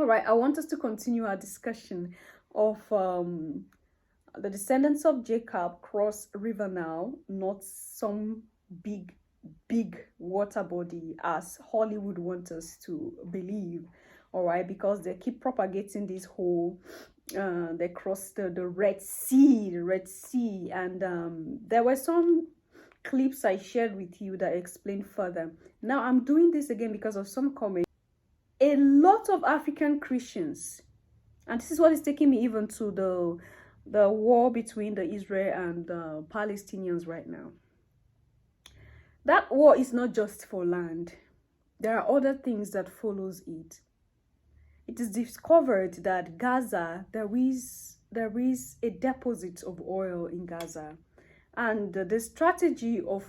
All right, I want us to continue our discussion of the descendants of Jacob cross river now, not some big water body as Hollywood wants us to believe. All right, because they keep propagating this whole they crossed the Red Sea, and there were some clips I shared with you that explain further. Now I'm doing this again because of some comments. A lot of African Christians, and this is what is taking me even to the war between the Israel and the Palestinians right now. That war is not just for land. There are other things that follows it. It is discovered that Gaza, there is a deposit of oil in Gaza. And the strategy of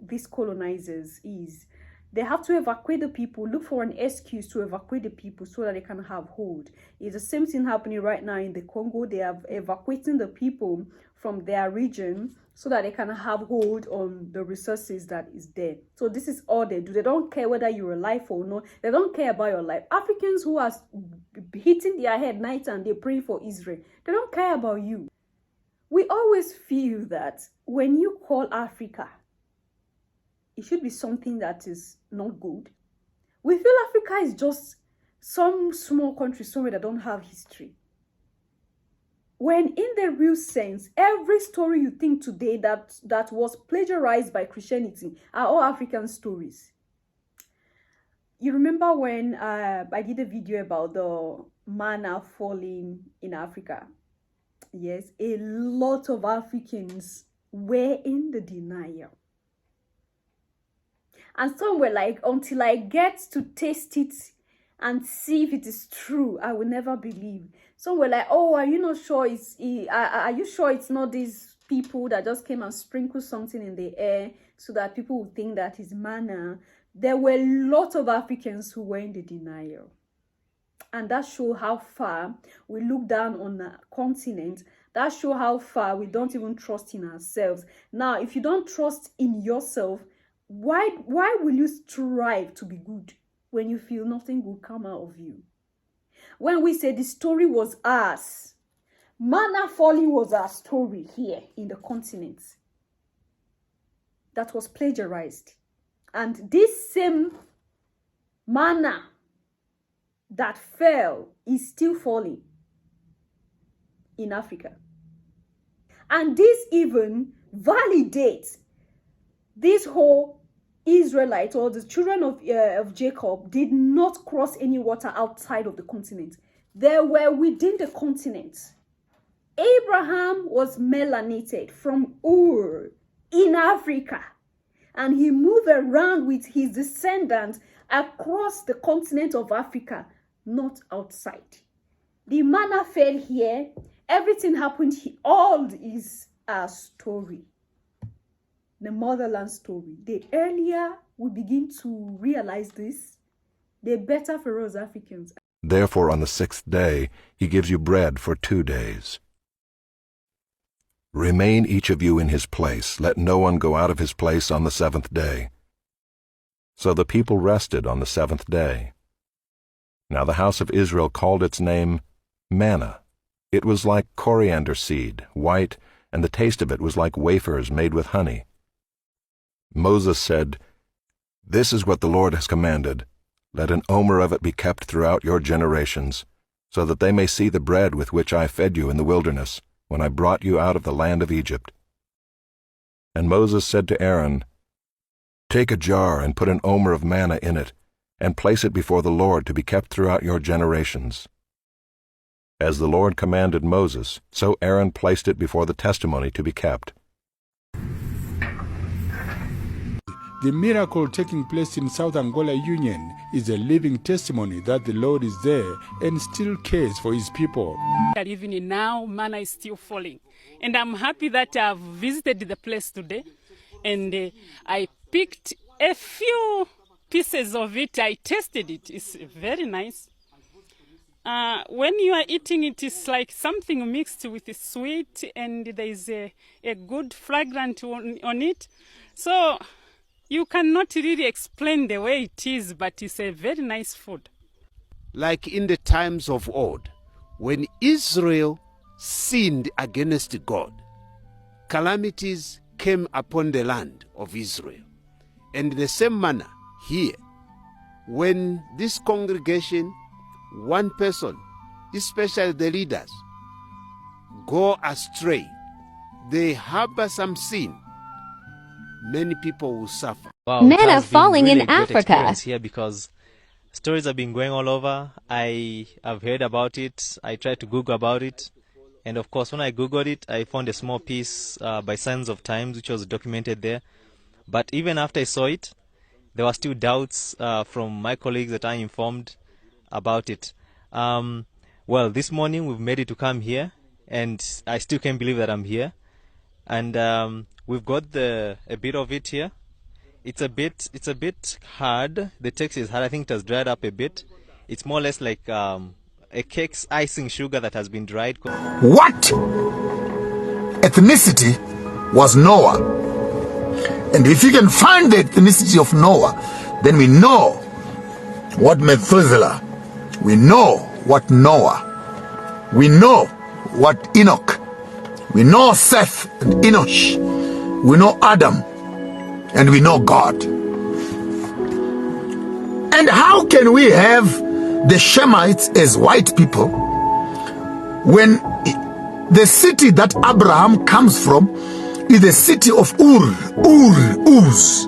these colonizers is they have to evacuate the people, look for an excuse to evacuate the people so that they can have hold. It's the same thing happening right now in the Congo. They are evacuating the people from their region so that they can have hold on the resources that is there. So this is all they do. They don't care whether you're alive or not. They don't care about your life. Africans who are hitting their head night and they pray for Israel, they don't care about you. We always feel that when you call Africa, it should be something that is not good. We feel Africa is just some small country somewhere that don't have history. When in the real sense, every story you think today that was plagiarized by Christianity are all African stories. You remember when I did a video about the manna falling in Africa? Yes, a lot of Africans were in the denial. And some were like, until I get to taste it and see if it is true, I will never believe. Some were like, oh, are you not sure are you sure it's not these people that just came and sprinkled something in the air so that people would think that is manna? There were a lot of Africans who were in the denial. And that shows how far we look down on the continent. That shows how far we don't even trust in ourselves. Now, if you don't trust in yourself, why will you strive to be good when you feel nothing will come out of you? When we say the story was ours, manna falling was our story here in the continent that was plagiarized. And this same manna that fell is still falling in Africa. And this even validates this whole Israelite or the children of Jacob did not cross any water outside of the continent. They were within the continent. Abraham was melanated from Ur in Africa, and he moved around with his descendants across the continent of Africa, not outside. The manna fell here. Everything happened here. All is a story. The motherland story. The earlier we begin to realize this, the better for us Africans. Therefore on the 6th day he gives you bread for 2 days. Remain each of you in his place. Let no one go out of his place on the 7th day. So the people rested on the 7th day. Now the house of Israel called its name manna. It was like coriander seed, white, and the taste of it was like wafers made with honey. Moses said, "This is what the Lord has commanded. Let an omer of it be kept throughout your generations, so that they may see the bread with which I fed you in the wilderness, when I brought you out of the land of Egypt." And Moses said to Aaron, "Take a jar and put an omer of manna in it, and place it before the Lord to be kept throughout your generations." As the Lord commanded Moses, so Aaron placed it before the testimony to be kept. The miracle taking place in South Angola Union is a living testimony that the Lord is there and still cares for his people. Even now, manna is still falling. And I'm happy that I've visited the place today. And I picked a few pieces of it. I tasted it. It's very nice. When you are eating it, it's like something mixed with sweet, and there is a good fragrance on it. So you cannot really explain the way it is, but it's a very nice food. like in the times of old, when Israel sinned against God, calamities came upon the land of Israel. And the same manner here, when this congregation, one person, especially the leaders, go astray, they harbor some sin, many people will suffer. Wow, Men it are has been falling really in a great Africa. experience here because stories have been going all over. I have heard about it. I tried to Google about it. And of course, when I Googled it, I found a small piece by Signs of Times, which was documented there. But even after I saw it, there were still doubts from my colleagues that I informed about it. Well, this morning we've made it to come here, and I still can't believe that I'm here. And we've got a bit of it here. It's a bit hard. The text is hard. I think it has dried up a bit. It's more or less like a cake's icing sugar that has been dried. What ethnicity was Noah? And if you can find the ethnicity of Noah, then we know what Methuselah, we know what Noah, we know what Enoch, we know Seth and Enosh, we know Adam, and we know God. And how can we have the Shemites as white people when the city that Abraham comes from is the city of Uz,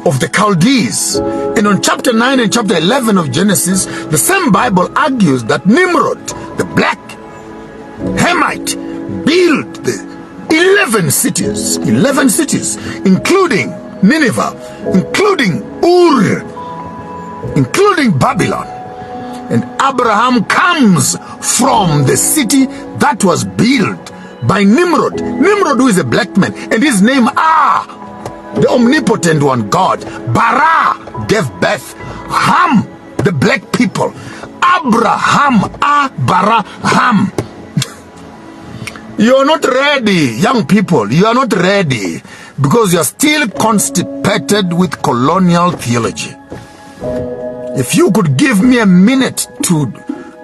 of the Chaldees? And on chapter 9 and chapter 11 of Genesis, the same Bible argues that Nimrod, the black Hamite, built the 11 cities, including Nineveh, including Ur, including Babylon. And Abraham comes from the city that was built by Nimrod. Nimrod, who is a black man, and his name the omnipotent one, God. Bara gave birth. Ham, the black people. Abraham, Abraham. You are not ready, young people. You are not ready because you are still constipated with colonial theology. If you could give me a minute to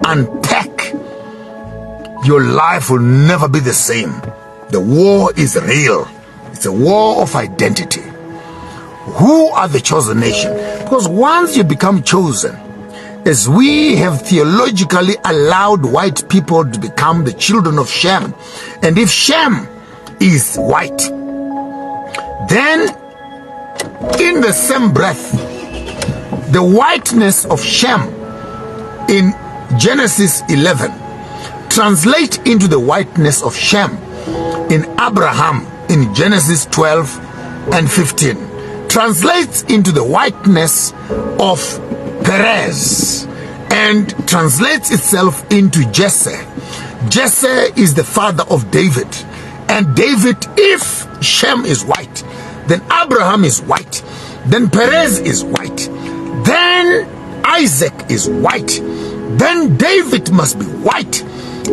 unpack, your life will never be the same. The war is real. It's a war of identity. Who are the chosen nation? Because once you become chosen, as we have theologically allowed white people to become the children of Shem, and if Shem is white, then in the same breath, the whiteness of Shem in Genesis 11 translates into the whiteness of Shem in Abraham in Genesis 12 and 15. Translates into the whiteness of Perez and translates itself into Jesse. Jesse is the father of David. And David, if Shem is white, then Abraham is white, then Perez is white, then Isaac is white, then David must be white,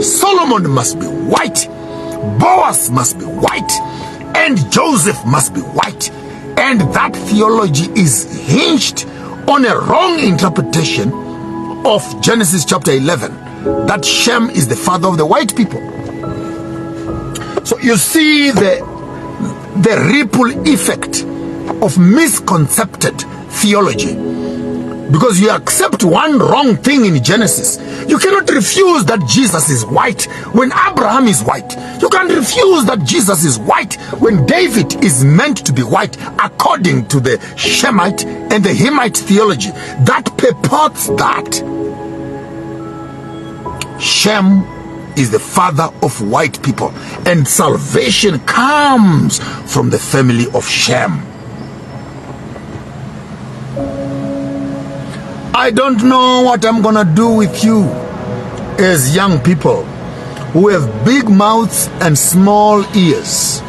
Solomon must be white, Boaz must be white, and Joseph must be white. And that theology is hinged on a wrong interpretation of Genesis chapter 11, that Shem is the father of the white people. So you see the ripple effect of misconcepted theology. Because you accept one wrong thing in Genesis, you cannot refuse that Jesus is white when Abraham is white. You can't refuse that Jesus is white when David is meant to be white according to the Shemite and the Hamite theology that purports that Shem is the father of white people and salvation comes from the family of Shem. I don't know what I'm gonna do with you as young people who have big mouths and small ears.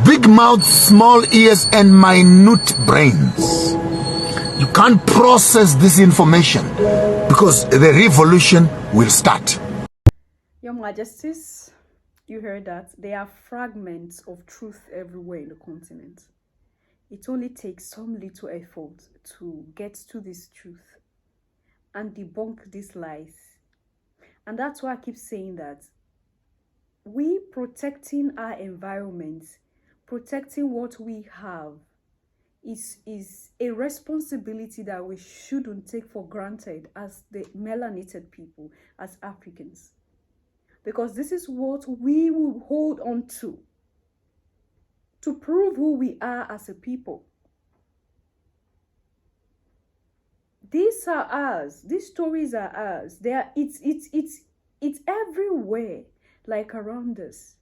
Big mouths, small ears, and minute brains. You can't process this information because the revolution will start. Your Majesties, you heard that. There are fragments of truth everywhere in the continent. It only takes some little effort to get to this truth. and debunk these lies. And that's why I keep saying that we protecting our environment, protecting what we have, is a responsibility that we shouldn't take for granted as the melanated people, as Africans. Because this is what we will hold on to prove who we are as a people. These are ours. These stories are ours. It's everywhere, like around us.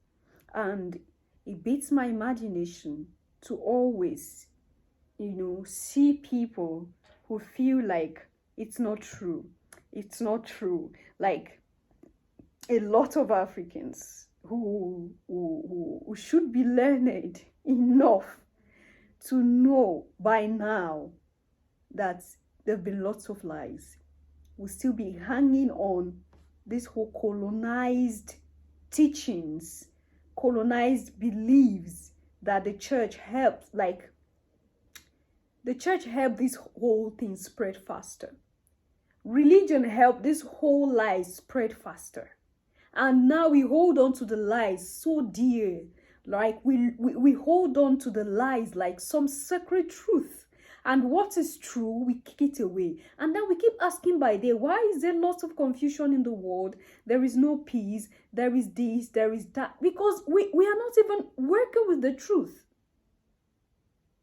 And it beats my imagination to always, see people who feel like it's not true. It's not true. Like a lot of Africans who should be learned enough to know by now that there have been lots of lies, will still be hanging on this whole colonized teachings, colonized beliefs that the church helped, like the church helped this whole thing spread faster. Religion helped this whole lie spread faster. And now we hold on to the lies so dear. Like we hold on to the lies like some sacred truth. And what is true, we kick it away. And then we keep asking by day, why is there lots of confusion in the world? There is no peace. There is this, there is that. Because we are not even working with the truth.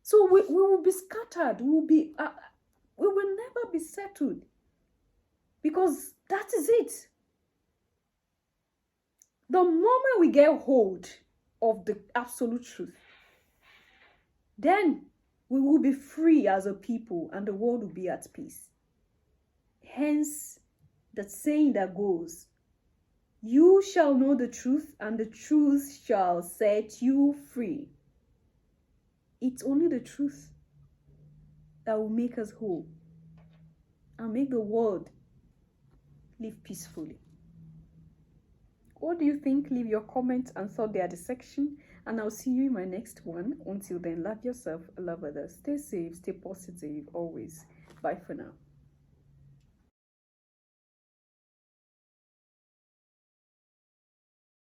So we will be scattered. We will never be settled. Because that is it. The moment we get hold of the absolute truth, then we will be free as a people and the world will be at peace. Hence, the saying that goes, you shall know the truth and the truth shall set you free. It's only the truth that will make us whole and make the world live peacefully. What do you think? Leave your comments and thought there at the section, and I'll see you in my next one. Until then, love yourself, love others, stay safe, stay positive always. Bye for now.